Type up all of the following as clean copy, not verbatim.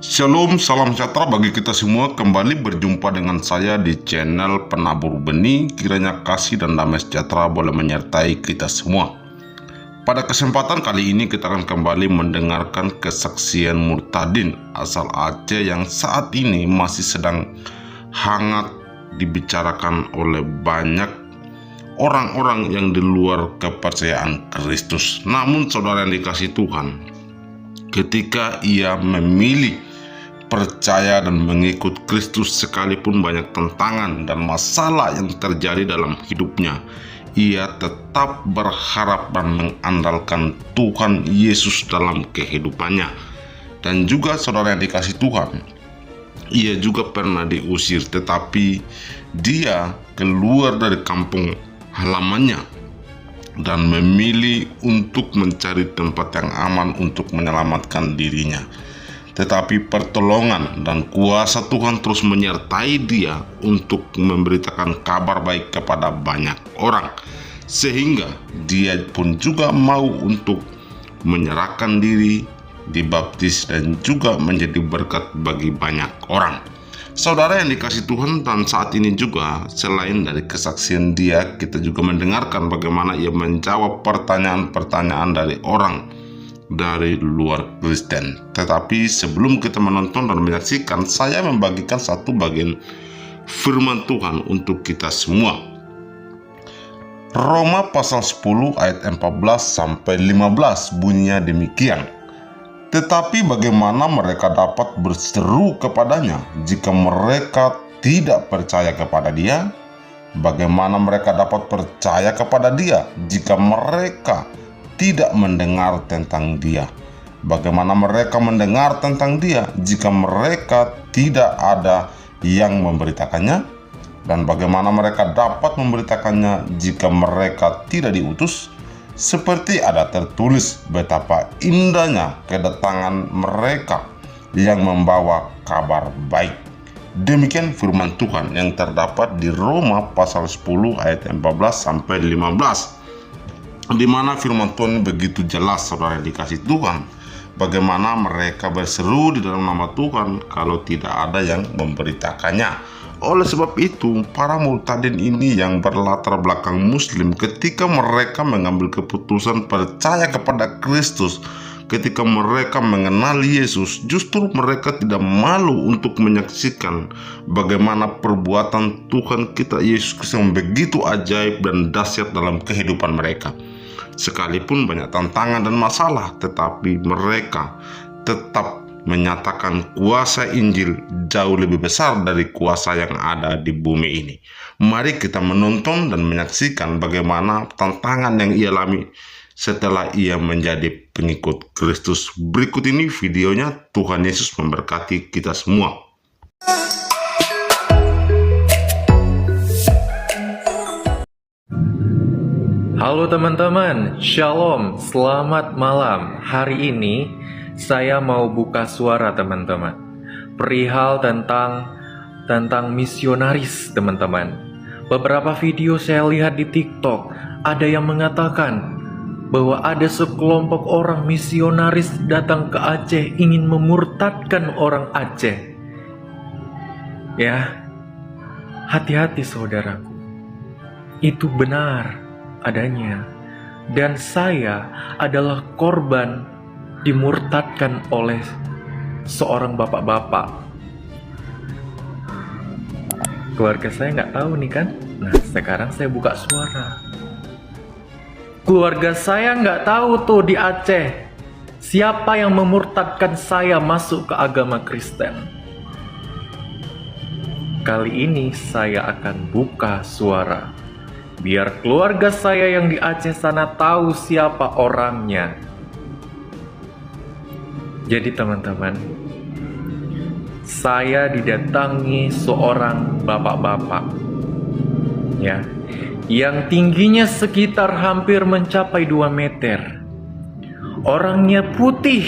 Shalom, salam sejahtera bagi kita semua. Kembali berjumpa dengan saya di channel Penabur Benih. Kiranya kasih dan damai sejahtera boleh menyertai kita semua. Pada kesempatan kali ini kita akan kembali mendengarkan kesaksian Murtadin asal Aceh yang saat ini masih sedang hangat dibicarakan oleh banyak orang-orang yang di luar kepercayaan Kristus. Namun saudara yang dikasih Tuhan, ketika ia memilih percaya dan mengikut Kristus sekalipun banyak tantangan dan masalah yang terjadi dalam hidupnya, ia tetap berharap dan mengandalkan Tuhan Yesus dalam kehidupannya. Dan juga saudara yang dikasih Tuhan, ia juga pernah diusir, tetapi dia keluar dari kampung halamannya dan memilih untuk mencari tempat yang aman untuk menyelamatkan dirinya. Tetapi pertolongan dan kuasa Tuhan terus menyertai dia untuk memberitakan kabar baik kepada banyak orang, sehingga dia pun juga mau untuk menyerahkan diri, dibaptis, dan juga menjadi berkat bagi banyak orang. Saudara yang dikasih Tuhan, dan saat ini juga selain dari kesaksian dia, kita juga mendengarkan bagaimana ia menjawab pertanyaan-pertanyaan dari orang dari luar Kristen. Tetapi sebelum kita menonton dan menyaksikan, saya membagikan satu bagian firman Tuhan untuk kita semua. Roma pasal 10 ayat 14 sampai 15 bunyinya demikian. Tetapi bagaimana mereka dapat berseru kepadanya jika mereka tidak percaya kepada dia? Bagaimana mereka dapat percaya kepada dia jika mereka tidak mendengar tentang dia? Bagaimana mereka mendengar tentang dia jika mereka tidak ada yang memberitakannya? Dan bagaimana mereka dapat memberitakannya jika mereka tidak diutus? Seperti ada tertulis betapa indahnya kedatangan mereka yang membawa kabar baik. Demikian firman Tuhan yang terdapat di Roma pasal 10 ayat 14 sampai 15. Di mana firman Tuhan begitu jelas, saudara yang dikasih Tuhan, bagaimana mereka berseru di dalam nama Tuhan kalau tidak ada yang memberitakannya. Oleh sebab itu, para murtadin ini yang berlatar belakang Muslim, ketika mereka mengambil keputusan percaya kepada Kristus, ketika mereka mengenal Yesus, justru mereka tidak malu untuk menyaksikan bagaimana perbuatan Tuhan kita Yesus Kristus yang begitu ajaib dan dahsyat dalam kehidupan mereka. Sekalipun banyak tantangan dan masalah, tetapi mereka tetap menyatakan kuasa Injil jauh lebih besar dari kuasa yang ada di bumi ini. Mari kita menonton dan menyaksikan bagaimana tantangan yang ia alami setelah ia menjadi pengikut Kristus. Berikut ini videonya. Tuhan Yesus memberkati kita semua. Halo teman-teman, Shalom, selamat malam. Hari ini saya mau buka suara teman-teman, perihal tentang misionaris teman-teman. Beberapa video saya lihat di TikTok, ada yang mengatakan bahwa ada sekelompok orang misionaris datang ke Aceh ingin memurtadkan orang Aceh. Ya, hati-hati saudaraku, itu benar adanya, dan saya adalah korban dimurtadkan oleh seorang bapak-bapak. Keluarga saya nggak tahu nih kan. Nah, sekarang saya buka suara. Keluarga saya nggak tahu tuh di Aceh siapa yang memurtadkan saya masuk ke agama Kristen. Kali ini saya akan buka suara, biar keluarga saya yang di Aceh sana tahu siapa orangnya. Jadi teman-teman, saya didatangi seorang bapak-bapak, ya, yang tingginya sekitar hampir mencapai 2 meter. Orangnya putih,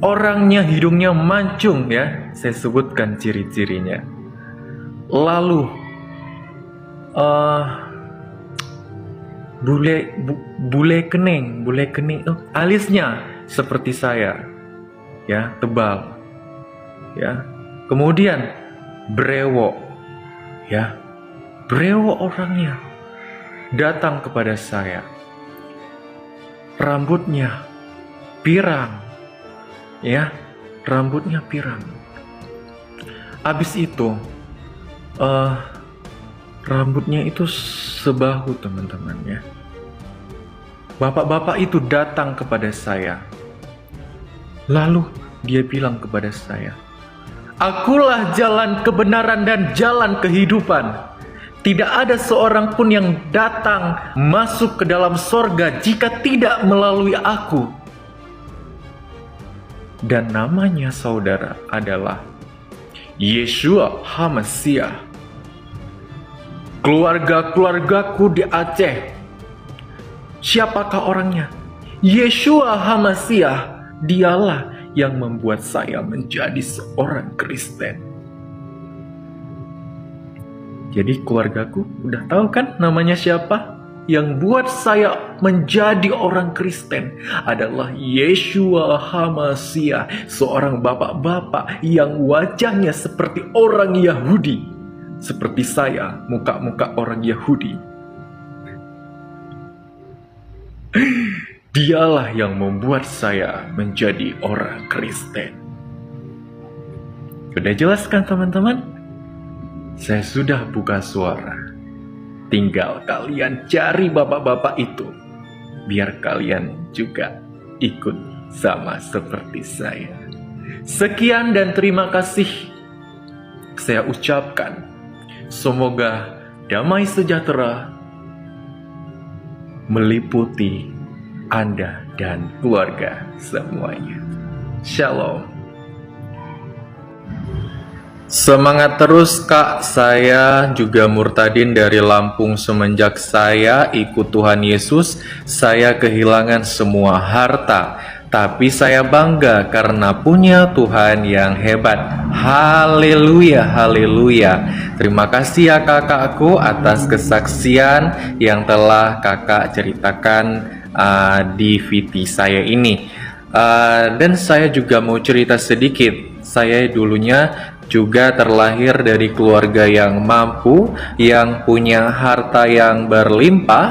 orangnya hidungnya mancung, ya, saya sebutkan ciri-cirinya. Lalu bule kening, alisnya seperti saya. ya, tebal, ya. Kemudian brewok, ya, brewok orangnya datang kepada saya. Rambutnya pirang, ya, rambutnya pirang. Habis itu, rambutnya itu sebahu, teman-teman, ya. Bapak-bapak itu datang kepada saya. Lalu dia bilang kepada saya, "Akulah jalan kebenaran dan jalan kehidupan. Tidak ada seorang pun yang datang masuk ke dalam sorga jika tidak melalui aku." Dan namanya saudara adalah Yeshua HaMasiah. Keluarga-keluargaku di Aceh. Siapakah orangnya? Yeshua HaMasiah. Dialah yang membuat saya menjadi seorang Kristen. Jadi keluargaku udah tahu kan namanya siapa? Yang buat saya menjadi orang Kristen adalah Yeshua HaMasiah, seorang bapak-bapak yang wajahnya seperti orang Yahudi, seperti saya, muka-muka orang Yahudi. Dialah yang membuat saya menjadi orang Kristen. Udah jelas kan, teman-teman? Saya sudah buka suara. Tinggal kalian cari bapak-bapak itu, biar kalian juga ikut sama seperti saya. Sekian dan terima kasih saya ucapkan. Semoga damai sejahtera meliputi Anda dan keluarga semuanya. Shalom. Semangat terus Kak, saya juga Murtadin dari Lampung. Semenjak saya ikut Tuhan Yesus, saya kehilangan semua harta. Tapi saya bangga karena punya Tuhan yang hebat. Haleluya, haleluya. Terima kasih ya kakakku atas kesaksian yang telah kakak ceritakan di VT saya ini. Dan saya juga mau cerita sedikit. Saya dulunya juga terlahir dari keluarga yang mampu, yang punya harta yang berlimpah.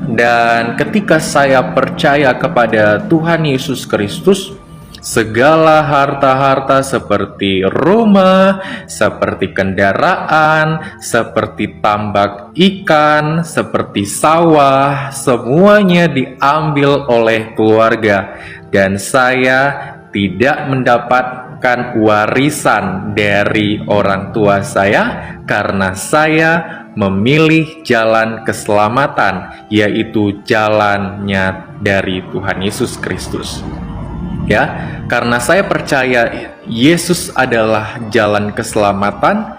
Dan ketika saya percaya kepada Tuhan Yesus Kristus, segala harta-harta seperti rumah, seperti kendaraan, seperti tambak ikan, seperti sawah, semuanya diambil oleh keluarga. Dan saya tidak mendapatkan warisan dari orang tua saya karena saya memilih jalan keselamatan, yaitu jalannya dari Tuhan Yesus Kristus. Ya, karena saya percaya Yesus adalah jalan keselamatan,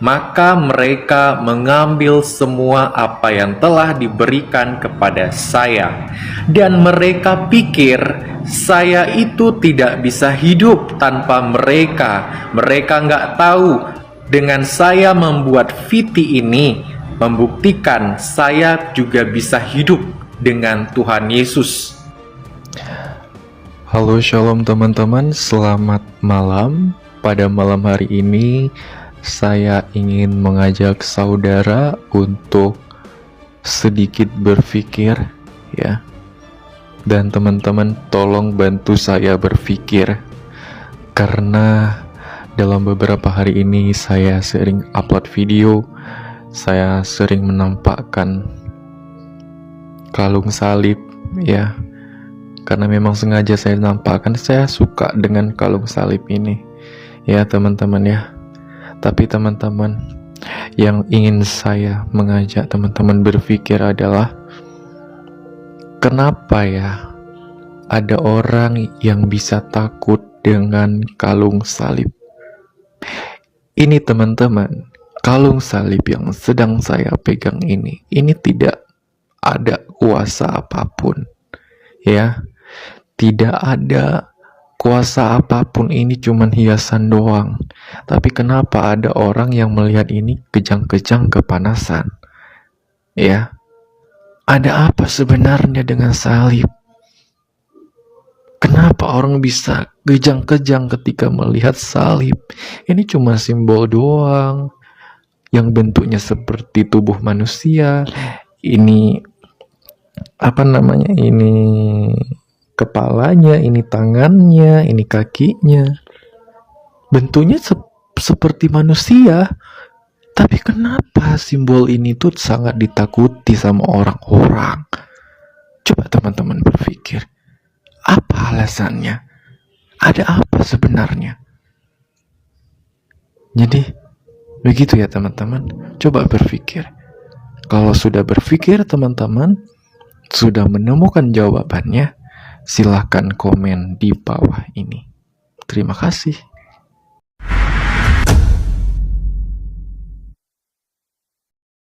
maka mereka mengambil semua apa yang telah diberikan kepada saya. Dan mereka pikir saya itu tidak bisa hidup tanpa mereka. Mereka nggak tahu dengan saya membuat VT ini membuktikan saya juga bisa hidup dengan Tuhan Yesus. Halo shalom teman-teman, selamat malam. Pada malam hari ini saya ingin mengajak saudara untuk sedikit berpikir, ya. Dan teman-teman tolong bantu saya berpikir, karena dalam beberapa hari ini saya sering upload video, saya sering menampakkan kalung salib, ya. Karena memang sengaja saya nampakkan, saya suka dengan kalung salib ini, ya teman-teman ya. Tapi teman-teman, yang ingin saya mengajak teman-teman berpikir adalah, kenapa ya ada orang yang bisa takut dengan kalung salib? Ini teman-teman, kalung salib yang sedang saya pegang ini tidak ada kuasa apapun, ya. Tidak ada kuasa apapun, ini cuman hiasan doang. Tapi kenapa ada orang yang melihat ini kejang-kejang kepanasan? Ya, ada apa sebenarnya dengan salib? Kenapa orang bisa kejang-kejang ketika melihat salib? Ini cuma simbol doang yang bentuknya seperti tubuh manusia. Ini apa namanya? Ini kepalanya, ini tangannya, ini kakinya. Bentuknya seperti manusia. Tapi kenapa simbol ini tuh sangat ditakuti sama orang-orang? Coba teman-teman berpikir. Apa alasannya? Ada apa sebenarnya? Jadi, begitu ya teman-teman. Coba berpikir. Kalau sudah berpikir teman-teman, sudah menemukan jawabannya, silahkan komen di bawah ini. Terima kasih.